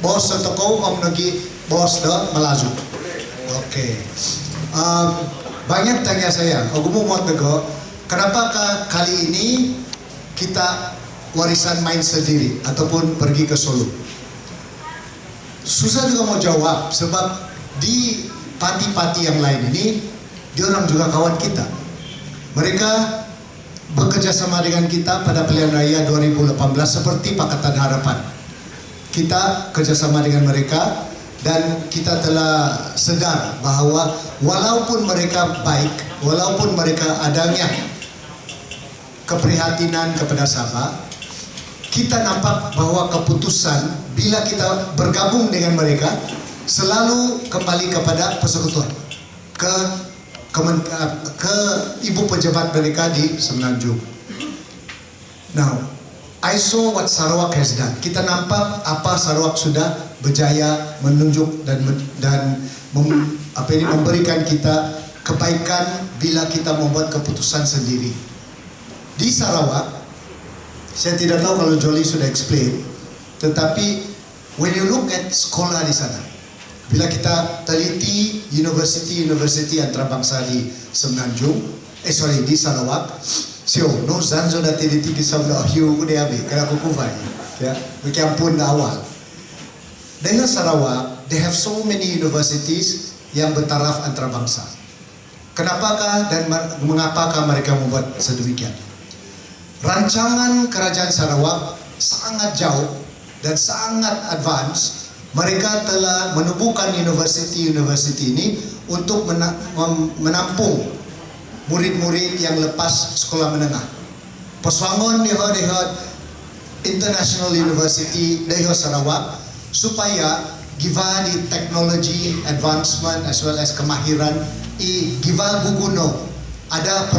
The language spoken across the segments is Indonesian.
bos toko om nagi bos dah melaju. Oke. Banyak tanya saya, aku mau tego, kenapakah kali ini kita warisan main sendiri ataupun pergi ke Solo? Susah juga mau jawab sebab di parti-parti yang lain ini dia orang juga kawan kita. Mereka bekerja sama dengan kita pada pilihan raya 2018 seperti Pakatan Harapan. Kita kerjasama dengan mereka dan kita telah sedar bahawa walaupun mereka baik, walaupun mereka adanya keprihatinan kepada Sabah, kita nampak bahawa keputusan bila kita bergabung dengan mereka selalu kembali kepada persekutuan, ke ibu pejabat mereka di Semenanjung. Now, I saw what Sarawak has done. Kita nampak apa Sarawak sudah berjaya menunjuk dan memberikan kita kebaikan bila kita membuat keputusan sendiri. Di Sarawak, saya tidak tahu kalau Jolly sudah explain, tetapi when you look at sekolah di sana, bila kita teliti universiti antarabangsa di Semenanjung, di Sarawak, no zanzo da teliti di Sarawak hiu dia be kena kukuvai, ya, ampun awal. Dengan Sarawak, they have so many universities yang bertaraf antarabangsa. Kenapakah dan mengapakah mereka membuat sedemikian? Rancangan kerajaan Sarawak sangat jauh dan sangat advance. Mereka telah menubuhkan universiti-universiti ini untuk menampung murid-murid yang lepas sekolah menengah. Perswangon dihad International University di Sarawak supaya giva di teknologi advancement as well as kemahiran giva guguno ada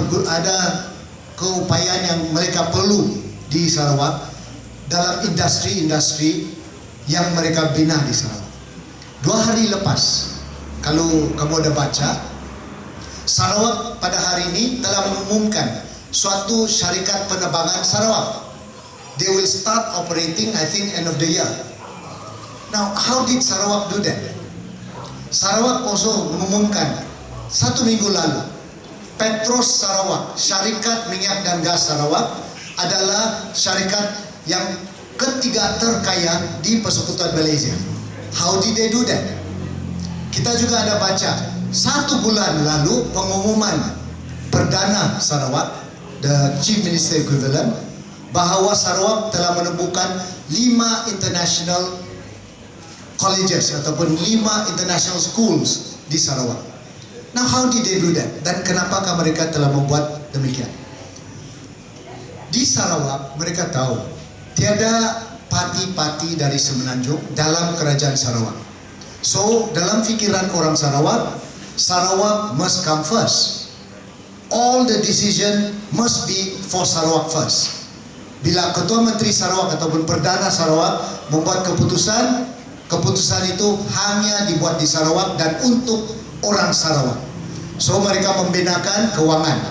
keupayaan yang mereka perlu di Sarawak dalam industri-industri yang mereka bina di Sarawak. 2 hari lepas, kalau kamu ada baca, Sarawak pada hari ini telah mengumumkan suatu syarikat penerbangan Sarawak. They will start operating, I think, end of the year. Now, how did Sarawak do that? Sarawak also mengumumkan 1 minggu lalu, Petros Sarawak, syarikat minyak dan gas Sarawak adalah syarikat yang ketiga terkaya di Persekutuan Malaysia. How did they do that? Kita juga ada baca 1 bulan lalu pengumuman Perdana Sarawak, the Chief Minister equivalent, bahawa Sarawak telah menemukan 5 international colleges ataupun 5 international schools di Sarawak. Now, how did they do that? Dan kenapakah mereka telah membuat demikian? Di Sarawak mereka tahu tiada parti-parti dari Semenanjung dalam kerajaan Sarawak. So, dalam fikiran orang Sarawak, Sarawak must come first. All the decision must be for Sarawak first. Bila Ketua Menteri Sarawak ataupun Perdana Sarawak membuat keputusan, keputusan itu hanya dibuat di Sarawak dan untuk orang Sarawak. So, mereka membinakan keuangan,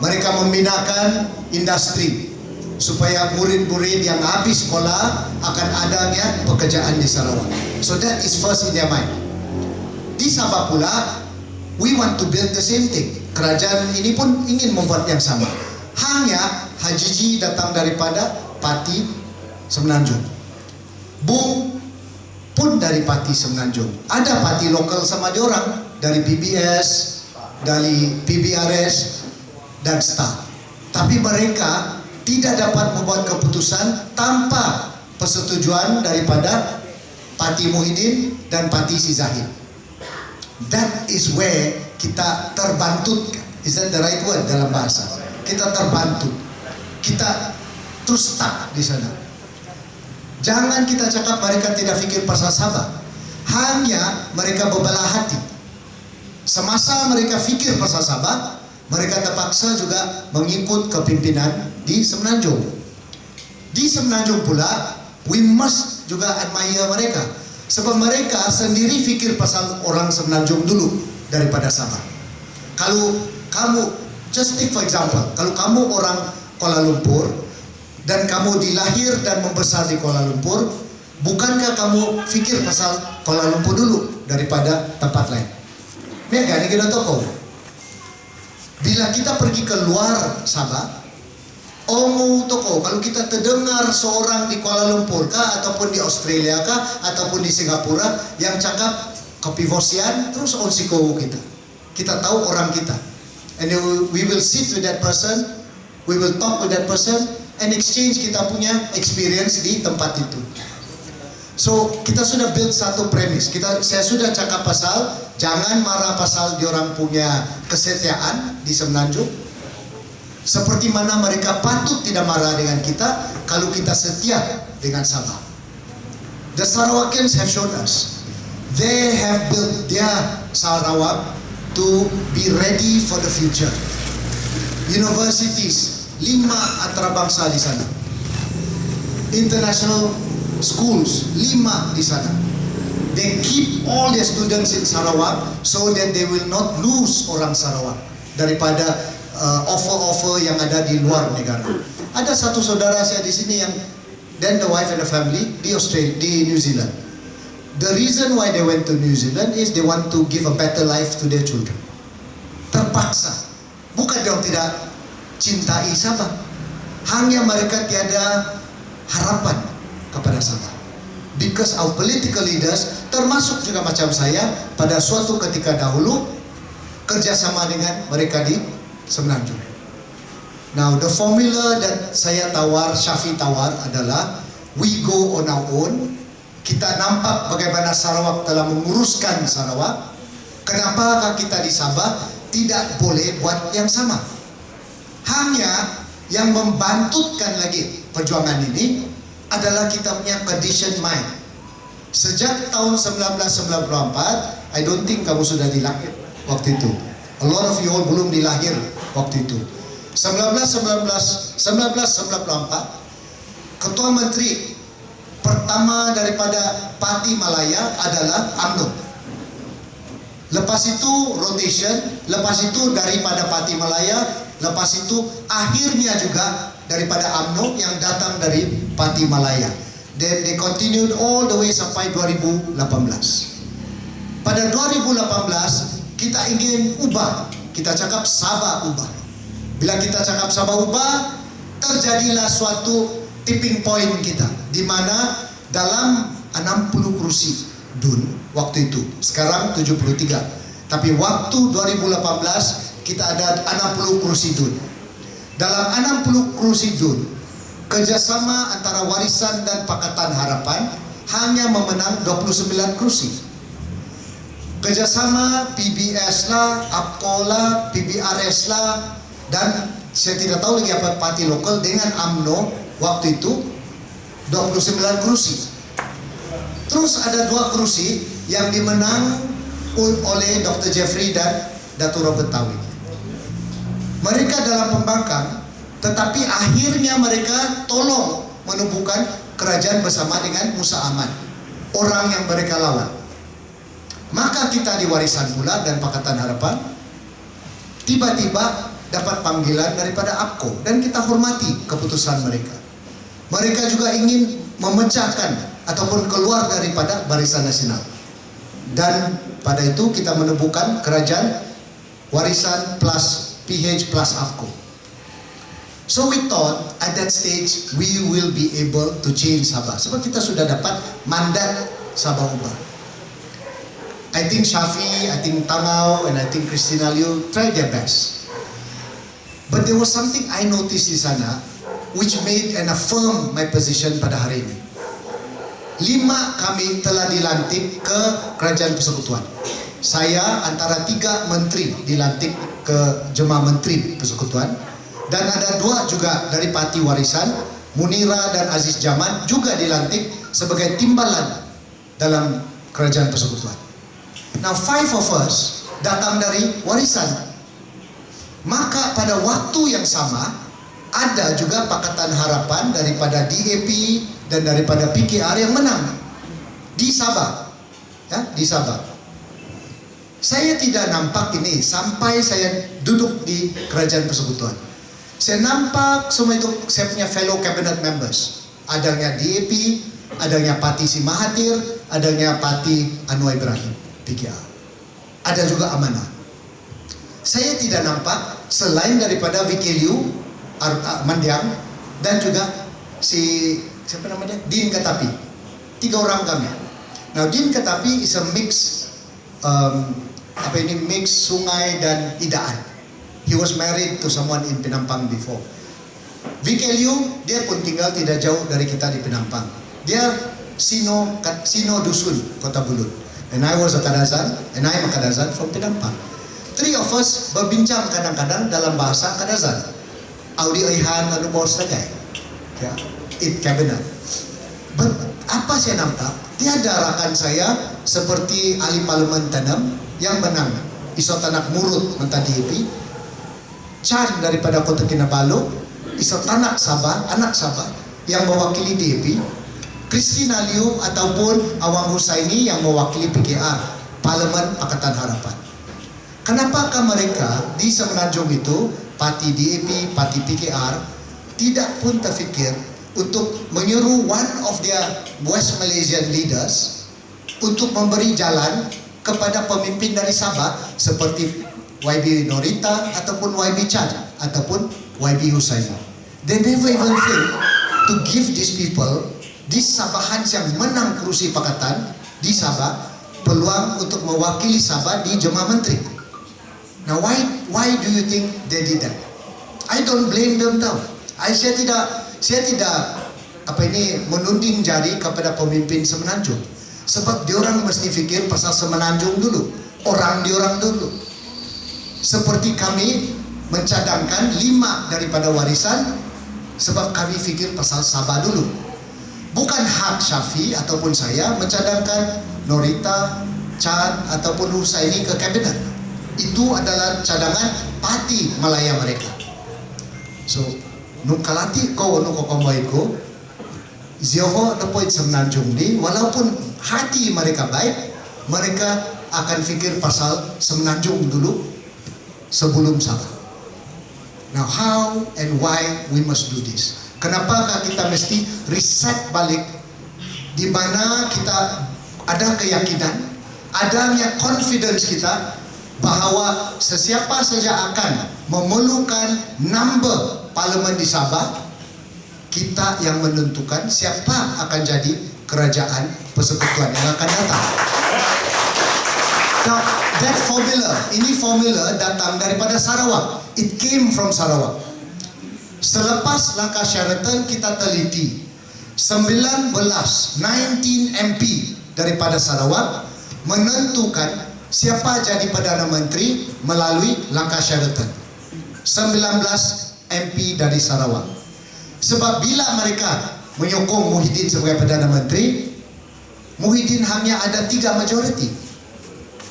mereka membinakan industri, supaya murid-murid yang habis sekolah akan adanya pekerjaan di Sarawak. So that is first in their mind. Di Sabah pula, we want to build the same thing. Kerajaan ini pun ingin membuat yang sama. Hanya Hajiji datang daripada parti Semenanjung. Bung pun dari parti Semenanjung. Ada parti lokal sama dia orang, dari PBS, dari PBRS dan STAR. Tapi mereka tidak dapat membuat keputusan tanpa persetujuan daripada Parti Muhyiddin dan Parti Si Zahid. That is where kita terbantut. Is that the right word dalam bahasa? Kita terbantut. Kita terus stuck di sana. Jangan kita cakap mereka tidak fikir pasal Sabah. Hanya mereka berbelah hati. Semasa mereka fikir pasal Sabah, mereka terpaksa juga mengikut kepimpinan di Semenanjung. Di Semenanjung pula, we must juga admire mereka. Sebab mereka sendiri fikir pasal orang Semenanjung dulu daripada Sabah. Kalau kamu, just take for example, kalau kamu orang Kuala Lumpur dan kamu dilahir dan membesar di Kuala Lumpur, Bukankah kamu pikir pasal Kuala Lumpur dulu daripada tempat lain? Mereka ini kita toko. Bila kita pergi ke luar Sabah, Omu toko, kalau kita terdengar seorang di Kuala Lumpur kah, ataupun di Australia kah, ataupun di Singapura yang cakap kopi Vosian, terus on siko kita. Kita tahu orang kita. And we will sit with that person, we will talk with that person, and exchange kita punya experience di tempat itu. So, kita sudah build satu premis. Saya sudah cakap pasal, jangan marah pasal diorang punya kesetiaan di Semenanjung. Seperti mana mereka patut tidak marah dengan kita kalau kita setia dengan Sabah. The Sarawakians have shown us. They have built their Sarawak to be ready for the future. Universities, 5 antarabangsa di sana. International schools, 5 di sana. They keep all their students in Sarawak so that they will not lose orang Sarawak daripada offer-offer yang ada di luar negara. Ada satu saudara saya di sini yang then the wife and the family di Australia, di New Zealand. The reason why they went to New Zealand is they want to give a better life to their children. Terpaksa. Bukan dia tidak cintai Sabah. Hanya mereka tiada harapan kepada Sabah. Because our political leaders, termasuk juga macam saya, pada suatu ketika dahulu kerjasama dengan mereka di Semenanjung. Now, the formula that saya tawar, Syafi tawar adalah we go on our own. Kita nampak bagaimana Sarawak telah menguruskan Sarawak. Kenapa kita di Sabah tidak boleh buat yang sama? Hanya yang membantutkan lagi perjuangan ini adalah kita punya condition mind. Sejak tahun 1994, I don't think kamu sudah dilahir waktu itu. A lot of you all belum dilahir waktu itu. 1994, Ketua Menteri pertama daripada Parti Malaya adalah UMNO. Lepas itu rotation, lepas itu daripada Parti Malaya, lepas itu akhirnya juga daripada UMNO yang datang dari Parti Malaya. Then they continued all the way sampai 2018. Pada 2018 kita ingin ubah. Kita cakap Sabah ubah. Bila kita cakap Sabah ubah, terjadilah suatu tipping point kita, di mana dalam 60 kursi DUN waktu itu, sekarang 73. Tapi waktu 2018 kita ada 60 kursi DUN. Dalam 60 kursi DUN, kerjasama antara Warisan dan Pakatan Harapan hanya memenang 29 kursi. Kerjasama PBS lah, APCO lah, PBRS lah, dan saya tidak tahu lagi apa parti lokal dengan UMNO waktu itu 29 kursi. Terus ada 2 kursi yang dimenang oleh Dr. Jeffrey dan Datuk Robert Tawi. Mereka dalam pembangkang, tetapi akhirnya mereka tolong menubuhkan kerajaan bersama dengan Musa Ahmad, orang yang mereka lawan. Maka kita di Warisan pula dan Pakatan Harapan tiba-tiba dapat panggilan daripada APCO dan kita hormati keputusan mereka. Mereka juga ingin memecahkan ataupun keluar daripada Barisan Nasional. Dan pada itu kita menubuhkan kerajaan Warisan plus PH plus APCO. So we thought at that stage we will be able to change Sabah. Sebab kita sudah dapat mandat Sabah ubah. I think Syafi, I think Tangau, and I think Christina Liu tried their best. But there was something I noticed di sana which made and affirm my position pada hari ini. 5 kami telah dilantik ke Kerajaan Persekutuan. Saya antara 3 menteri dilantik ke Jemaah Menteri Persekutuan. Dan ada 2 juga dari Parti Warisan, Munira dan Aziz Jaman juga dilantik sebagai timbalan dalam Kerajaan Persekutuan. Now 5 of us datang dari Warisan. Maka pada waktu yang sama ada juga Pakatan Harapan daripada DAP dan daripada PKR yang menang di Sabah. Ya, di Sabah. Saya tidak nampak ini sampai saya duduk di Kerajaan Persekutuan. Saya nampak semua itu saya punya fellow cabinet members. Adanya DAP, adanya parti si Mahathir, adanya parti Anwar Ibrahim, PKR. Ada juga Amanah. Saya tidak nampak selain daripada VK Liu, Mandiang, dan juga si siapa namanya, Din Katapi. 3 orang kami. Now Din Katapi is a mix, mix Sungai dan Idaan. He was married to someone in Penampang before. VK Liu, dia pun tinggal tidak jauh dari kita di Penampang. Dia Sino Dusun, Kota Bulut. And I was a Kadazan, and I am a Kadazan from Penampang. 3 of us berbincang kadang-kadang dalam bahasa Kadazan. Audi Oihan lalu bawa sebagai, ya, it cabinet. But apa saya nampak? Tiada rakan saya seperti ahli parlimen Tanam yang menang. Iso Tanak Murut mentah DAP, Chan daripada Kota Kinabalu, Iso Tanak Sabah, anak Sabah yang mewakili DAP, Christina Liu ataupun Awang Husaini yang mewakili PKR, Parlimen Pakatan Harapan. Kenapakah mereka di Semenanjung itu, parti DAP, parti PKR, tidak pun terfikir untuk menyuruh one of their West Malaysian leaders untuk memberi jalan kepada pemimpin dari Sabah seperti YB Norita ataupun YB Chan ataupun YB Husaini. They never even think to give these people, these Sabahans yang menang kerusi pakatan di Sabah, peluang untuk mewakili Sabah di Jemaah Menteri. Now why do you think they did that? I don't blame them tau. Saya tidak menunding jari kepada pemimpin Semenanjung. Sebab diorang mesti fikir pasal Semenanjung dulu, orang diorang dulu. Seperti kami mencadangkan 5 daripada warisan, sebab kami fikir pasal Sabah dulu. Bukan hak Syafi ataupun saya mencadangkan Norita, Chan ataupun Husaini ke kabinet. Itu adalah cadangan parti Malaya mereka. So, nung kalati ko nung kokomboy ko, Zioho dapat Semenanjung di, walaupun hati mereka baik, mereka akan fikir pasal Semenanjung dulu sebelum Sabah. Now how and why we must do this? Kenapakah kita mesti reset balik di mana kita ada keyakinan, adanya confidence kita bahawa sesiapa saja akan memerlukan number parlimen di Sabah, kita yang menentukan siapa akan jadi kerajaan persekutuan yang akan datang. Now, that formula, ini formula datang daripada Sarawak. It came from Sarawak. Selepas langkah Sheraton kita teliti 19 MP daripada Sarawak menentukan siapa jadi Perdana Menteri melalui langkah Sheraton. 19 MP dari Sarawak. Sebab bila mereka menyokong Muhyiddin sebagai Perdana Menteri, Muhyiddin hanya ada 3 majority.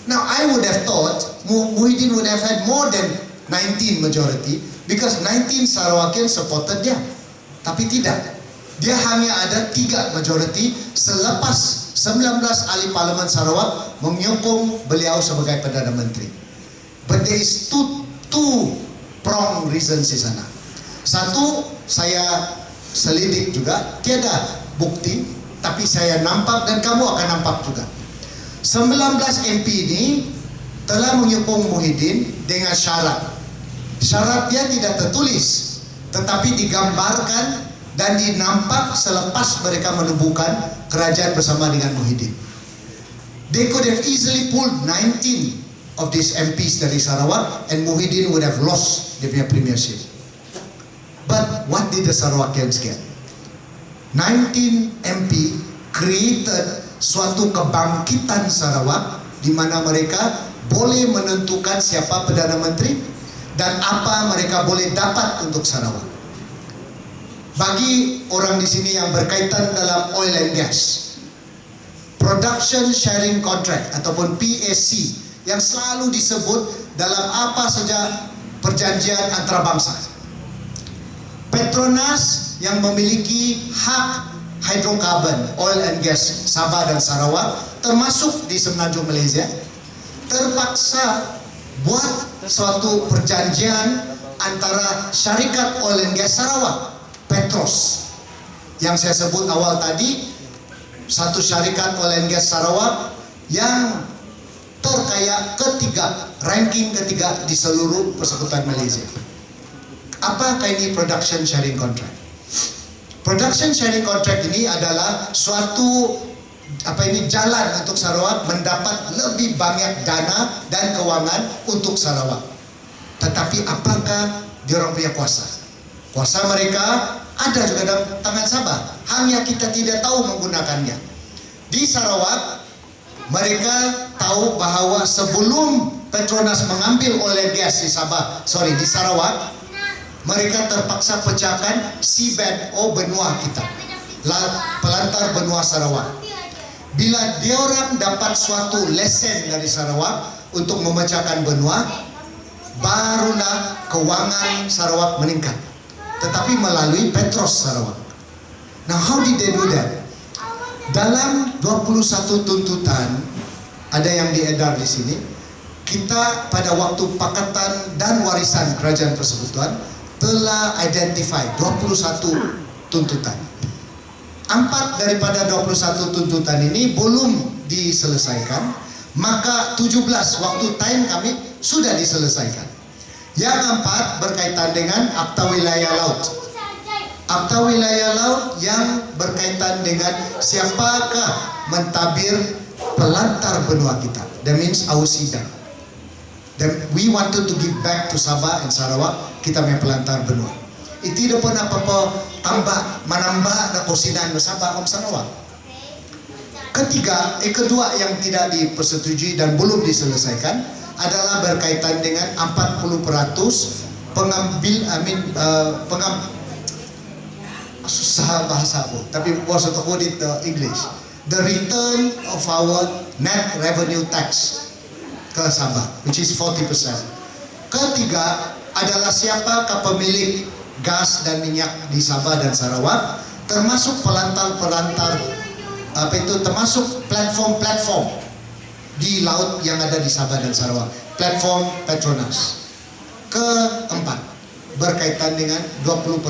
Now I would have thought Muhyiddin would have had more than 19 majority because 19 Sarawakian supported dia. Tapi tidak. Dia hanya ada 3 majority selepas 19 ahli parlimen Sarawak menyokong beliau sebagai Perdana Menteri. But there is two prong reasons di sana. Satu, saya selidik juga, tiada bukti, tapi saya nampak dan kamu akan nampak juga. 19 MP ini telah menyokong Muhyiddin dengan syarat. Syarat dia tidak tertulis, tetapi digambarkan dan dinampak selepas mereka menubuhkan kerajaan bersama dengan Muhyiddin. They could have easily pulled 19 of these MPs dari Sarawak and Muhyiddin would have lost their premiership. But what did the Sarawakians get? 19 MP created suatu kebangkitan Sarawak di mana mereka boleh menentukan siapa Perdana Menteri dan apa mereka boleh dapat untuk Sarawak. Bagi orang di sini yang berkaitan dalam oil and gas, Production Sharing Contract ataupun PSC yang selalu disebut dalam apa saja perjanjian antarabangsa. Petronas yang memiliki hak hidrokarbon, oil and gas Sabah dan Sarawak, termasuk di Semenanjung Malaysia, terpaksa buat suatu perjanjian antara syarikat oil and gas Sarawak, Petros, yang saya sebut awal tadi, satu syarikat oil and gas Sarawak yang terkaya ketiga, ranking ketiga di seluruh persekutuan Malaysia. Apakah ini production sharing contract? Production sharing contract ini adalah suatu jalan untuk Sarawak mendapat lebih banyak dana dan kewangan untuk Sarawak. Tetapi apakah diorang punya kuasa? Kuasa mereka ada juga dalam tangan Sabah, hanya kita tidak tahu menggunakannya. Di Sarawak, mereka tahu bahwa sebelum Petronas mengambil oil and gas di Sarawak, mereka terpaksa pecahkan seabed benua kita, pelantar benua Sarawak. Bila diorang dapat suatu lesen dari Sarawak untuk memecahkan benua, barulah kewangan Sarawak meningkat. Tetapi melalui Petros Sarawak. Now how did they do that? Dalam 21 tuntutan ada yang diedar di sini. Kita pada waktu Pakatan dan Warisan Kerajaan Persekutuan telah identify 21 tuntutan. 4 daripada 21 tuntutan ini belum diselesaikan, maka 17 waktu time kami sudah diselesaikan. Yang 4 berkaitan dengan Akta Wilayah Laut. Akta Wilayah Laut yang berkaitan dengan siapakah mentadbir pelantar benua kita. That means our seabed. Dan we wanted to give back to Sabah and Sarawak, kita punya pelantar benua. Itu tidak pernah apa-apa menambah na kosinan na Sabah om Sarawak. Kedua yang tidak dipersetujui dan belum diselesaikan adalah berkaitan dengan 40% susah bahasa aku, tapi was to quote it English. The return of our net revenue tax ke Sabah, which is 40%. Ketiga adalah siapakah pemilik gas dan minyak di Sabah dan Sarawak, termasuk pelantar-pelantar termasuk platform-platform di laut yang ada di Sabah dan Sarawak, platform Petronas. Keempat, berkaitan dengan 20%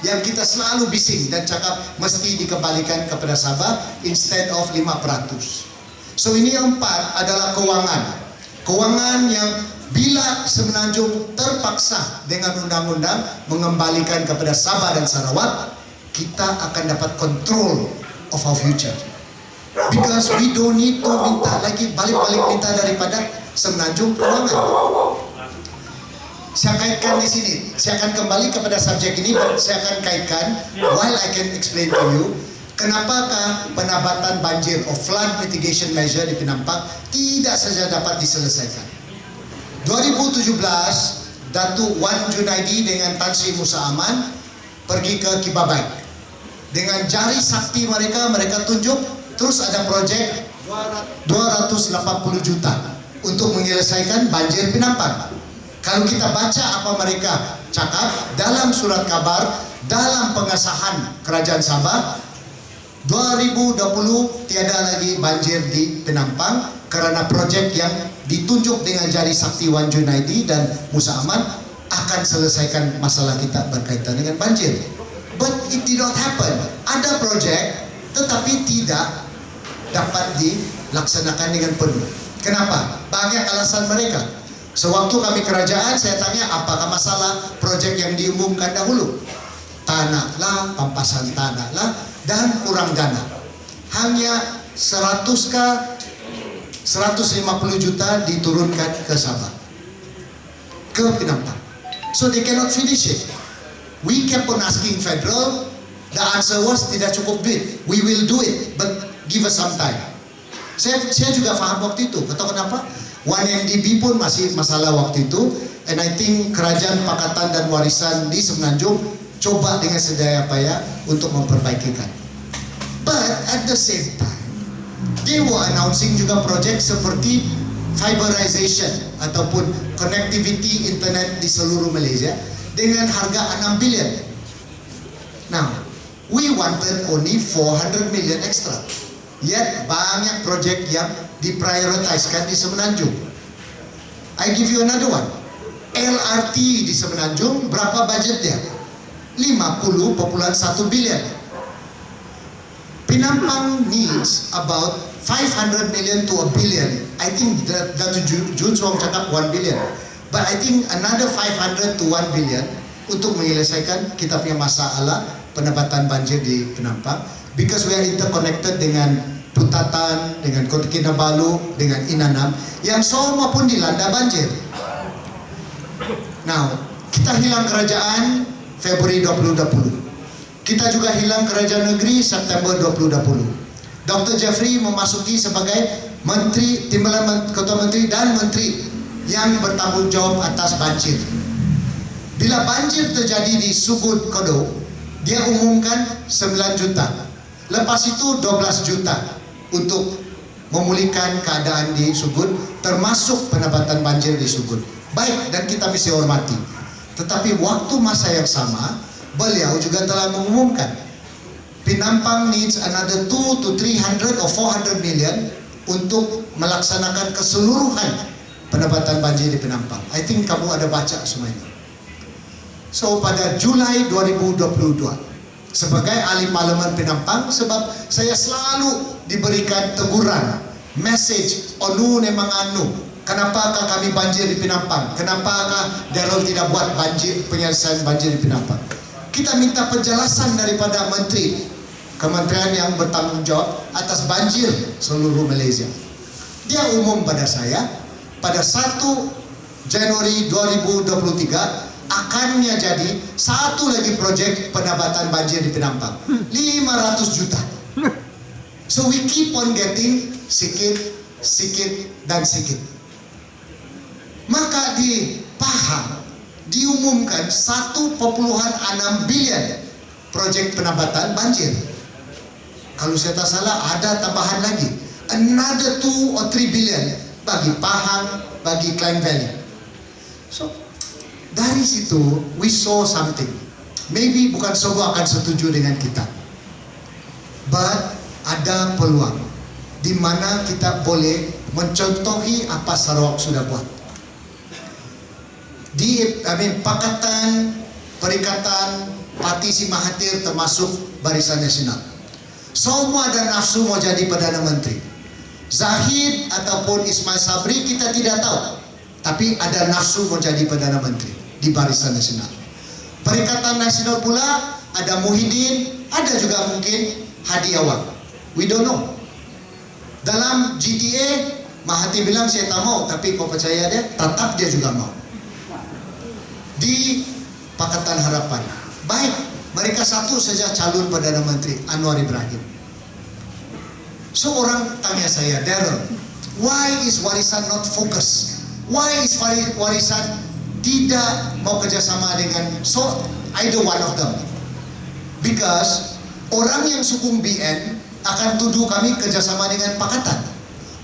yang kita selalu bising dan cakap mesti dikembalikan kepada Sabah instead of 5%. So ini 4 adalah kewangan yang bila Semenanjung terpaksa dengan undang-undang mengembalikan kepada Sabah dan Sarawak, kita akan dapat control of our future. Because we don't need to minta lagi balik-balik minta daripada Semenanjung kewangan. Saya kaitkan di sini. Saya akan kembali kepada subjek ini. Saya akan kaitkan while I can explain to you kenapakah penabatan banjir or flood mitigation measure di Penampang tidak saja dapat diselesaikan. 2017 Datuk Wan Junaidi dengan Tan Sri Musa Aman pergi ke Kibabaik. Dengan jari sakti mereka tunjuk terus ada projek 280 juta untuk menyelesaikan banjir Penampang. Kalau kita baca apa mereka cakap dalam surat kabar dalam pengesahan Kerajaan Sabah, 2020 tiada lagi banjir di Penampang karena projek yang ditunjuk dengan jari sakti Wan Junaidi dan Musa Aman akan selesaikan masalah kita berkaitan dengan banjir. But it did not happen. Ada projek tetapi tidak dapat dilaksanakan dengan penuh. Kenapa? Banyak alasan mereka. Sewaktu kami kerajaan, saya tanya apakah masalah projek yang diumumkan dahulu? Tanah lah, pampasan tanah lah, dan kurang dana. Hanya 150 juta diturunkan ke Sabah, ke Penampang. So they cannot finish it. We kept on asking federal. The answer was tidak cukup duit. We will do it, but give us some time. Saya juga faham waktu itu. Atau kenapa? 1MDB pun masih masalah waktu itu. And I think Kerajaan Pakatan dan Warisan di Semenanjung coba dengan sedaya payah untuk memperbaikikan. But at the same time, they were announcing juga projek seperti fiberization ataupun connectivity internet di seluruh Malaysia dengan harga 6 bilion. Now, we wanted only 400 million extra. Yet banyak projek yang diprioritaskan di Semenanjung. I give you another one. LRT di Semenanjung berapa budgetnya? 50.1 bilion. Penampang needs about 500 million to a billion. I think that Jun Suang cakap 1 billion. But I think another 500 to 1 billion untuk menyelesaikan kita punya masalah pendapatan banjir di Penampang. Because we are interconnected dengan Putatan, dengan Kota Kinabalu, dengan Inanam, yang semua pun dilanda banjir. Now, kita hilang kerajaan Februari 2020. Kita juga hilang kerajaan negeri September 2020. Dr. Jeffrey memasuki sebagai Menteri Timbalan Ketua Menteri dan Menteri yang bertanggung jawab atas banjir. Bila banjir terjadi di Sugud Kodo, dia umumkan 9 juta. Lepas itu 12 juta untuk memulihkan keadaan di Sugud, termasuk pendapatan banjir di Sugud. Baik, dan kita mesti hormati. Tetapi waktu masa yang sama, beliau juga telah mengumumkan Penampang needs another 2 to 300 or 400 million untuk melaksanakan keseluruhan pendapatan banjir di Penampang. I think kamu ada baca semua ini. So pada Julai 2022, sebagai ahli parlimen Penampang, sebab saya selalu diberikan teguran, message, onu memang anu, kenapakah kami banjir di Penampang? Kenapakah Daryl tidak buat penyelesaian banjir di Penampang? Kita minta penjelasan daripada menteri, kementerian yang bertanggung jawab atas banjir seluruh Malaysia. Dia umum pada saya, pada 1 Januari 2023 akannya jadi satu lagi projek pendapatan banjir di Penampang, 500 juta. So we keep on getting sikit, sikit, dan sikit. Maka di Pahang diumumkan 1,6 bilion projek pendapatan banjir. Kalau saya tak salah ada tambahan lagi, another 2 or 3 billion bagi Pahang, bagi Klang Valley. So dari situ we saw something. Maybe bukan semua akan setuju dengan kita, but ada peluang di mana kita boleh mencontohi apa Sarawak sudah buat. Pakatan, Perikatan, Parti Mahathir termasuk Barisan Nasional. Semua ada nafsu mau jadi Perdana Menteri. Zahid ataupun Ismail Sabri kita tidak tahu, tapi ada nafsu mau jadi Perdana Menteri di Barisan Nasional. Perikatan Nasional pula ada Muhyiddin, ada juga mungkin Hadi Awang. We don't know. Dalam GTA, Mahathir bilang saya tak mau, tapi kau percaya dia, tetap dia juga mau. Di Pakatan Harapan, baik, mereka satu saja calon Perdana Menteri, Anwar Ibrahim. So orang tanya saya, Daryl, why is Warisan not focus? Why is Warisan tidak mau kerjasama dengan either one of them? Because orang yang sukung BN akan tuduh kami kerjasama dengan Pakatan.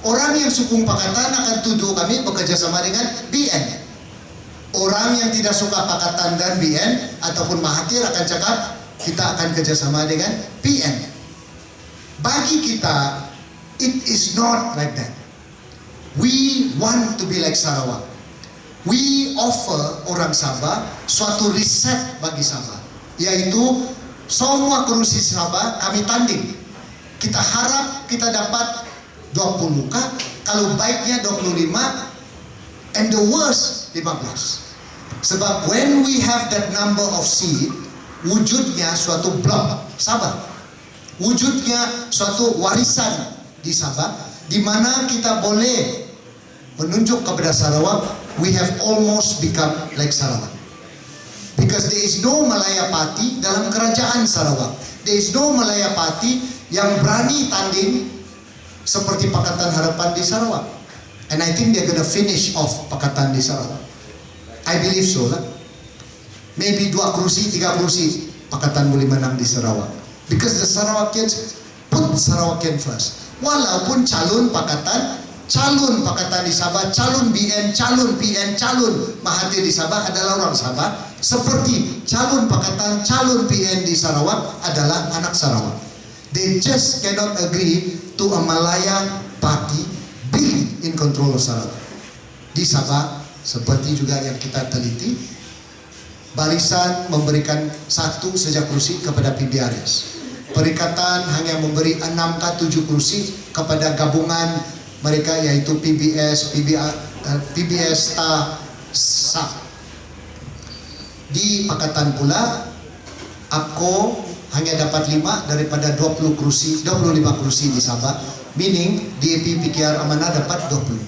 Orang yang sukung Pakatan akan tuduh kami bekerjasama dengan BN. Orang yang tidak suka Pakatan dan BN ataupun Mahathir akan cakap kita akan kerjasama dengan PN. Bagi kita, it is not like that. We want to be like Sarawak. We offer orang Sabah suatu reset bagi Sabah, yaitu semua kerusi Sabah kami tanding. Kita harap kita dapat 20 muka, kalau baiknya 25, and the worst 15. Sebab when we have that number of seat, wujudnya suatu blok Sabah, wujudnya suatu warisan di Sabah, di mana kita boleh menunjuk kepada Sarawak, we have almost become like Sarawak. Because there is no Malaya Party dalam kerajaan Sarawak. There is no Malaya Party yang berani tanding seperti Pakatan Harapan di Sarawak. And I think they're gonna finish off Pakatan di Sarawak. I believe so lah. Maybe 2 kursi, 3 kursi Pakatan boleh menang di Sarawak. Because the Sarawakians put Sarawakian first. Walaupun calon Pakatan di Sabah, calon BN, calon PN, calon Mahathir di Sabah adalah orang Sabah, seperti calon Pakatan, calon PN di Sarawak adalah anak Sarawak. They just cannot agree to a Malaya Party being in control of Sarawak. Di Sabah, seperti juga yang kita teliti, Barisan memberikan 1 saja kursi kepada PBRS. Perikatan hanya memberi 6 ke 7 kursi kepada gabungan mereka, yaitu PBS, PBS, SAF. Di Pakatan pula, APCO hanya dapat 5 daripada 25 kursi di Sabah, meaning DAP PKR Amanah dapat 20.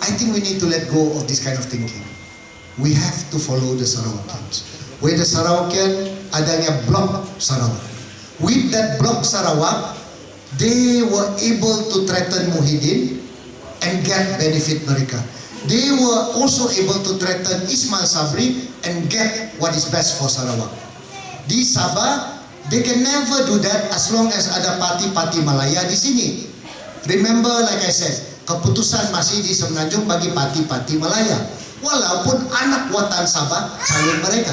I think we need to let go of this kind of thinking. We have to follow the Sarawakians. Where the Sarawakian, adanya Blok Sarawak. With that Blok Sarawak, they were able to threaten Muhyiddin and get benefit mereka. They were also able to threaten Ismail Sabri and get what is best for Sarawak. Di Sabah, they can never do that as long as ada parti-parti Malaya di sini. Remember, like I said, keputusan masih di Semenanjung bagi parti-parti Malaya, walaupun anak watan Sabah calon mereka.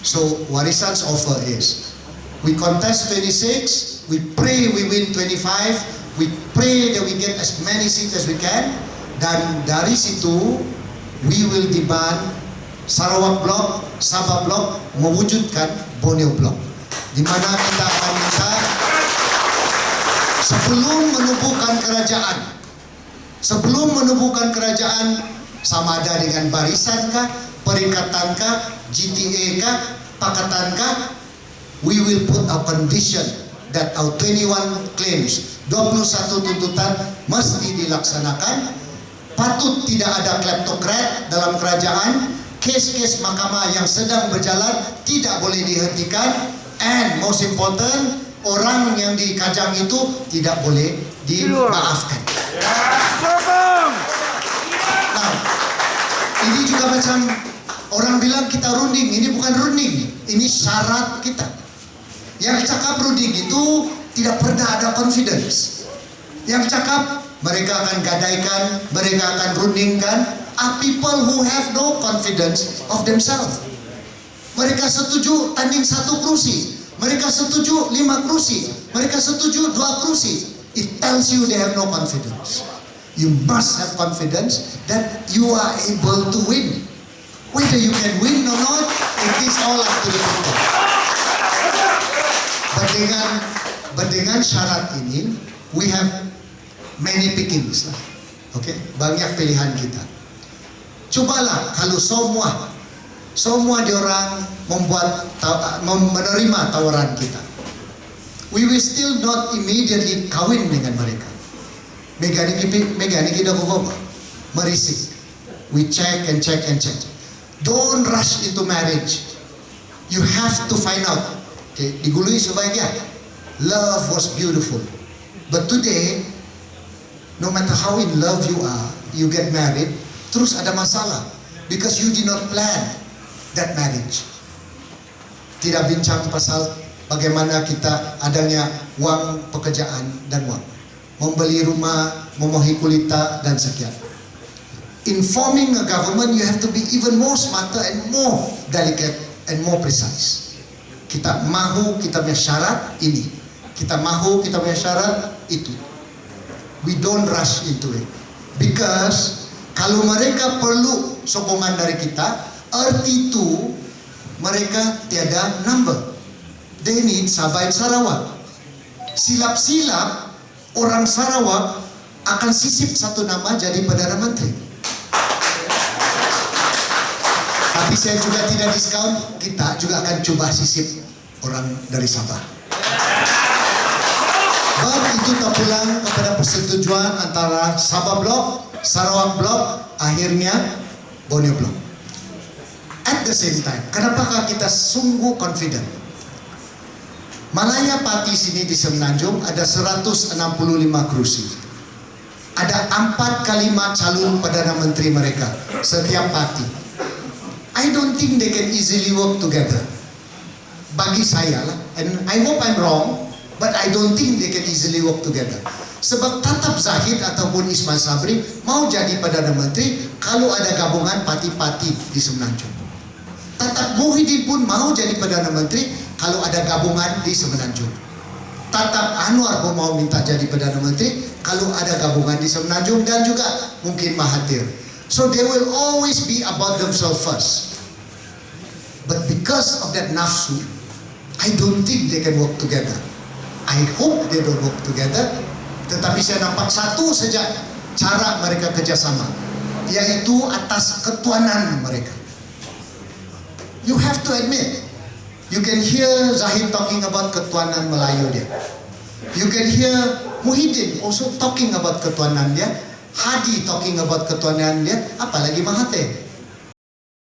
So, Warisan's offer is, we contest 26, we pray we win 25, we pray that we get as many seats as we can, dan dari situ, we will demand Sarawak Block, Sabah Block mewujudkan Borneo Block, di mana kita akan minta sebelum menubuhkan kerajaan, sama ada dengan barisan kah, perikatan kah, GTA kah, pakatan kah, we will put a condition that our 21 claims, 21 tuntutan mesti dilaksanakan. Patut tidak ada kleptokrat dalam kerajaan. Kes-kes mahkamah yang sedang berjalan tidak boleh dihentikan. And most important, orang yang dikajang itu tidak boleh dimaafkan. Nah, ini juga macam orang bilang kita runding. Ini bukan runding, ini syarat kita. Yang cakap runding itu tidak pernah ada confidence. Yang cakap mereka akan gadaikan, mereka akan rundingkan, are people who have no confidence of themselves. Mereka setuju tanding 1 kursi, mereka setuju 5 kursi, mereka setuju 2 kursi. It tells you they have no confidence. You must have confidence that you are able to win. Whether you can win or not, it is all up to the people. But dengan syarat ini, we have many pickings lah. Okay? Banyak pilihan kita. Cobalah kalau semua diorang menerima tawaran kita. We will still not immediately kawin dengan mereka. Megani kita bawa merisik. We check and check and check. Don't rush into marriage. You have to find out. Okay, digului sebaiknya. Love was beautiful. But today, no matter how in love you are, you get married, terus ada masalah. Because you did not plan that marriage. Tidak bincang pasal bagaimana kita adanya uang pekerjaan dan uang. Membeli rumah, memohi kulita, dan sekian. In forming a government, you have to be even more smarter and more delicate and more precise. Kita mahu kita punya syarat ini. Kita mahu kita punya syarat itu. We don't rush into it. Because kalau mereka perlu sokongan dari kita, arti itu mereka tiada number. They need Sabah and Sarawak. Silap-silap orang Sarawak akan sisip satu nama jadi Perdana Menteri. Tapi saya juga tidak diskaun, kita juga akan coba sisip orang dari Sabah. Itu terpulang kepada persetujuan antara Sabah Blok, Sarawak Blok, akhirnya Borneo Blok. At the same time, kenapakah kita sungguh confident? Malaya Parti sini di Semenanjung ada 165 kursi. Ada 4 ke 5 calon Perdana Menteri mereka, setiap parti. I don't think they can easily work together. Bagi saya lah, and I hope I'm wrong, but I don't think they can easily work together. Sebab Tatap Zahid ataupun Ismail Sabri mau jadi Perdana Menteri kalau ada gabungan parti-parti di Semenanjung. Tatap Muhyiddin pun mau jadi Perdana Menteri kalau ada gabungan di Semenanjung. Tatap Anwar pun mau minta jadi Perdana Menteri kalau ada gabungan di Semenanjung, dan juga mungkin Mahathir. So they will always be about themselves first. But because of that nafsu, I don't think they can work together. I hope they don't work together. Tetapi saya nampak satu saja cara mereka kerjasama, yaitu atas ketuanan mereka. You have to admit, you can hear Zahid talking about ketuanan Melayu dia. You can hear Muhyiddin also talking about ketuanan dia. Hadi talking about ketuanan dia. Apalagi Mahathir.